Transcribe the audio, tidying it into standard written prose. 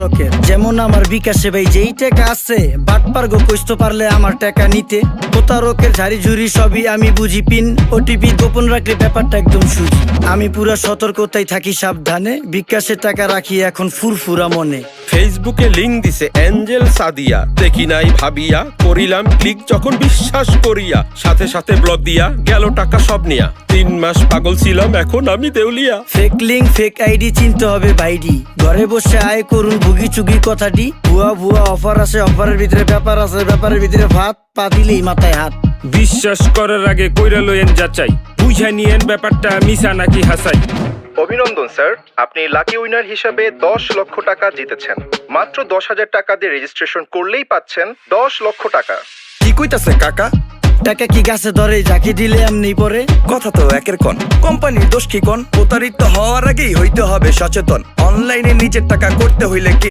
যেমন আমার বিকাশে ভাই যেই টাকা আছে বাটপার গো কইতে পারলে আমার টাকা নিতে প্রতারকের ঝাড়ি ঝুড়ি সবই আমি বুঝি পিন ওটিপি গোপন রাখলে ব্যাপারটা একদম সুজি আমি পুরা সতর্কতায় থাকি সাবধানে বিকাশে টাকা রাখি এখন ফুরফুরা মনে ফেসবুকে লিংক দিছে এঞ্জেল সাদিয়া দেখি নাই ভাবিয়া করিলাম ক্লিক যখন বিশ্বাস করিয়া সাথে সাথে ব্লক দিয়া গেল টাকা সব নিয়া 3 মাস পাগল ছিলাম এখন আমি দেউলিয়া ফেক লিঙ্ক ফেক আইডি চিনতে হবে ভাইডি ঘরে বসে আয় করুন ভুগি চুগি কথাটি ভুয়া ভুয়া অফার আছে অফারের ভিতরে ব্যাপার আছে ব্যাপারের ভিতরে ভাত পা দিলেই মাথায় হাত বিশ্বাস করার আগে কইরা লইয়েন যাচাই বুঝা নিয়েন ব্যাপারটা মিছা নাকি হাসাই। অভিনন্দন স্যার, আপনি লাকি উইনার হিসাবে 10 লক্ষ টাকা জিতেছেন। মাত্র 10,000 টাকা দিয়ে রেজিস্ট্রেশন করলেই পাচ্ছেন 10 লক্ষ টাকা। কি কইতাছে কাকা? টাকা কি গাছে ধরে যাকে দিলে এমনি পরে কথা তো একের কোন কোম্পানির দোষ কি কোন? প্রতারিত হওয়ার আগেই হইতে হবে সচেতন। অনলাইনে নিজের টাকা করতে হইলে কি